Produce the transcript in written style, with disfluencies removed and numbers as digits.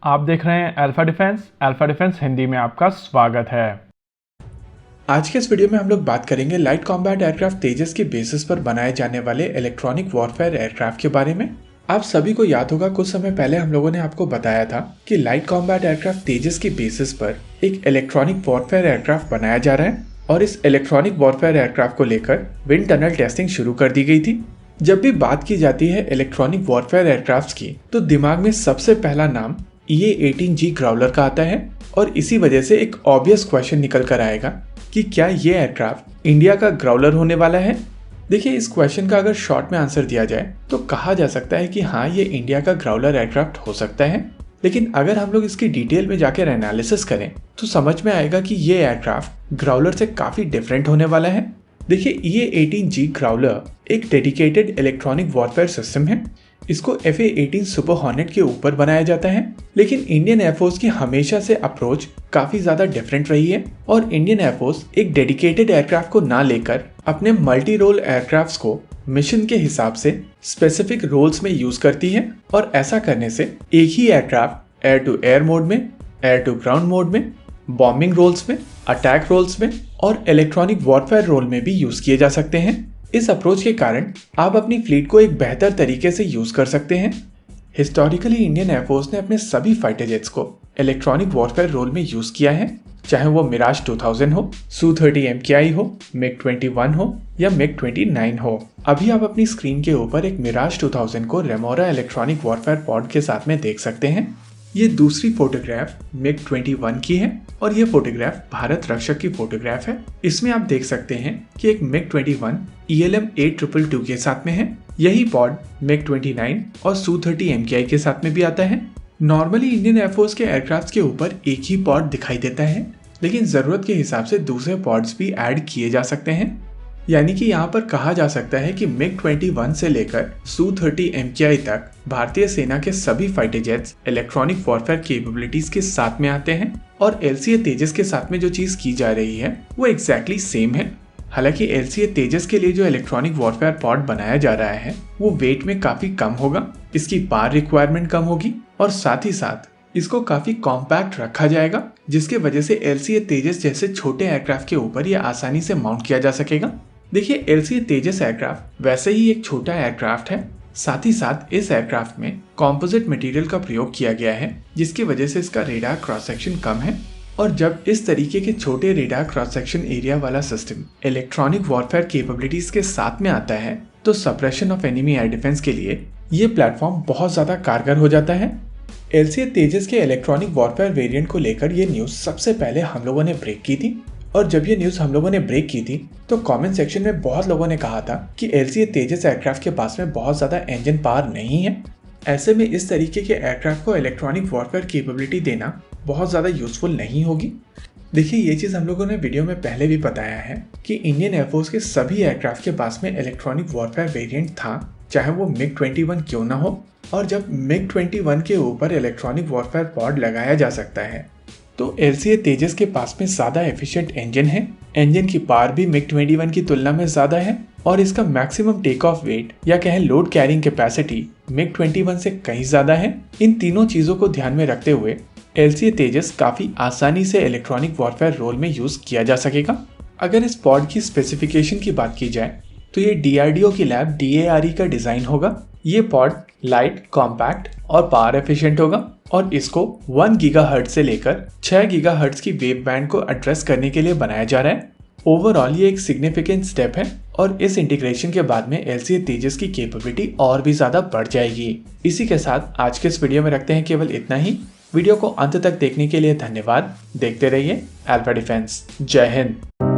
आप देख रहे हैं अल्फा डिफेंस हिंदी में आपका स्वागत है। आज के इस वीडियो में हम लोग बात करेंगे लाइट कॉम्बैट एयरक्राफ्ट तेजस के बेसिस पर बनाए जाने वाले इलेक्ट्रॉनिक वॉरफेयर एयरक्राफ्ट के बारे में। आप सभी को याद होगा कुछ समय पहले हम लोगों ने आपको बताया था कि लाइट कॉम्बैट एयरक्राफ्ट तेजस के बेसिस पर एक इलेक्ट्रॉनिक वॉरफेयर एयरक्राफ्ट बनाया जा रहा है और इस इलेक्ट्रॉनिक वॉरफेयर एयरक्राफ्ट को लेकर विंड टनल टेस्टिंग शुरू कर दी गई थी। जब भी बात की जाती है इलेक्ट्रॉनिक वॉरफेयर एयरक्राफ्ट की तो दिमाग में सबसे पहला नाम EA-18G ग्राउलर का आता है और इसी वजह से एक ऑब्वियस क्वेश्चन निकल कर आएगा कि क्या ये एयरक्राफ्ट इंडिया का ग्राउलर होने वाला है। देखिए, इस क्वेश्चन का अगर शॉर्ट में आंसर दिया जाए तो कहा जा सकता है कि हाँ, ये इंडिया का ग्राउलर एयरक्राफ्ट हो सकता है, लेकिन अगर हम लोग इसकी डिटेल में जाकर एनालिसिस करें तो समझ में आएगा कि ये एयरक्राफ्ट ग्राउलर से काफी डिफरेंट होने वाला है। देखिए, EA-18G ग्राउलर एक डेडिकेटेड इलेक्ट्रॉनिक वॉरफेयर सिस्टम है। इसको FA-18 सुपर हॉर्नेट के ऊपर बनाया जाता है, लेकिन इंडियन एयरफोर्स की हमेशा से अप्रोच काफी ज्यादा डिफरेंट रही है और इंडियन एयरफोर्स एक डेडिकेटेड एयरक्राफ्ट को ना लेकर अपने मल्टी रोल एयरक्राफ्ट्स को मिशन के हिसाब से स्पेसिफिक रोल्स में यूज करती है और ऐसा करने से एक ही aircraft air to air mode में, एयर टू ग्राउंड मोड में, बॉम्बिंग रोल्स में, अटैक रोल्स में और इलेक्ट्रॉनिक वॉरफेयर रोल में भी यूज किए जा सकते हैं। इस अप्रोच के कारण आप अपनी फ्लीट को एक बेहतर तरीके से यूज कर सकते हैं। हिस्टोरिकली इंडियन एयरफोर्स ने अपने सभी फाइटर जेट्स को इलेक्ट्रॉनिक वॉरफेयर रोल में यूज किया है, चाहे वो मिराज 2000 हो, Su-30 MKI हो, MiG-21 हो या MiG-29 हो। अभी आप अपनी स्क्रीन के ऊपर एक मिराज 2000 को रेमोरा इलेक्ट्रॉनिक वॉरफेयर पॉड के साथ में देख सकते हैं। ये दूसरी फोटोग्राफ MiG-21 की है और ये फोटोग्राफ भारत रक्षक की फोटोग्राफ है। इसमें आप देख सकते हैं कि एक MiG-21 ELM-8222 के साथ में है। यही पॉड MiG-29 और Su-30 MKI के साथ में भी आता है। नॉर्मली इंडियन एयरफोर्स के एयरक्राफ्ट के ऊपर एक ही पॉड दिखाई देता है, लेकिन जरूरत के हिसाब से दूसरे पॉड्स भी ऐड किए जा सकते हैं। यानी कि यहाँ पर कहा जा सकता है कि MiG-21 से लेकर Su-30 MKI तक भारतीय सेना के सभी fighter jets electronic warfare capabilities के साथ में आते हैं और LCA तेजस के साथ में जो चीज की जा रही है वो एग्जैक्टली सेम है। हालांकि LCA तेजस के लिए जो इलेक्ट्रॉनिक वॉरफेयर पॉड बनाया जा रहा है वो वेट में काफी कम होगा, इसकी पावर रिक्वायरमेंट कम होगी और साथ ही साथ इसको काफी कॉम्पैक्ट रखा जाएगा, जिसके वजह से LCA तेजस जैसे छोटे एयरक्राफ्ट के ऊपर ये आसानी से माउंट किया जा सकेगा। देखिए, LCA तेजस एयरक्राफ्ट वैसे ही एक छोटा एयरक्राफ्ट है, साथ ही साथ इस एयरक्राफ्ट में कॉम्पोजिट मटेरियल का प्रयोग किया गया है, जिसकी वजह से इसका रेडार क्रॉस सेक्शन कम है। और जब इस तरीके के छोटे रेडार क्रॉस सेक्शन एरिया वाला सिस्टम इलेक्ट्रॉनिक वॉरफेयर कैपेबिलिटीज के साथ में आता है तो suppression of enemy air defence के लिए ये प्लेटफॉर्म बहुत ज्यादा कारगर हो जाता है। LCA तेजस के इलेक्ट्रॉनिक वॉरफेयर वेरिएंट को लेकर ये न्यूज सबसे पहले हम लोगों ने ब्रेक की थी और जब ये न्यूज हम लोगों ने ब्रेक की थी तो कमेंट सेक्शन में बहुत लोगों ने कहा था कि LCA तेजस एयरक्राफ्ट के पास में बहुत ज्यादा इंजन पावर नहीं है। ऐसे में इस तरीके के एयरक्राफ्ट को इलेक्ट्रॉनिक वॉरफेयर कैपेबिलिटी देना बहुत ज्यादा यूजफुल नहीं होगी। देखिए, ये चीज हम लोगों ने वीडियो में पहले भी बताया है कि इंडियन एयरफोर्स के सभी एयरक्राफ्ट के पास में इलेक्ट्रॉनिक वॉरफेयर वेरिएंट था, चाहे वो MiG-21 क्यों ना हो। और जब MiG-21 के ऊपर इलेक्ट्रॉनिक वॉरफेयर पॉड लगाया जा सकता है तो LCA तेजस के पास में ज्यादा एफिशिएंट इंजन है, इंजन की पावर भी MiG-21 की तुलना में ज्यादा है और इसका मैक्सिमम टेक ऑफ वेट या कहें लोड कैरिंग कैपेसिटी MiG-21 से कहीं ज्यादा है। इन तीनों चीजों को ध्यान में रखते हुए LCA तेजस काफी आसानी से इलेक्ट्रॉनिक वॉरफेयर रोल में यूज किया जा सकेगा। अगर इस पॉड की स्पेसिफिकेशन की बात की जाए तो ये DRDO की लैब DARE का डिजाइन होगा। ये पॉड लाइट, कॉम्पैक्ट और पावर एफिशिएंट होगा और इसको 1 GHz से लेकर 6 GHz की वेव बैंड को एड्रेस करने के लिए बनाया जा रहा है। ओवरऑल ये एक सिग्निफिकेंट स्टेप है और इस इंटीग्रेशन के बाद में LCA तेजस की कैपेबिलिटी और भी ज्यादा बढ़ जाएगी। इसी के साथ आज के इस वीडियो में रखते हैं केवल इतना ही। वीडियो को अंत तक देखने के लिए धन्यवाद। देखते रहिए अल्फा डिफेंस। जय हिंद।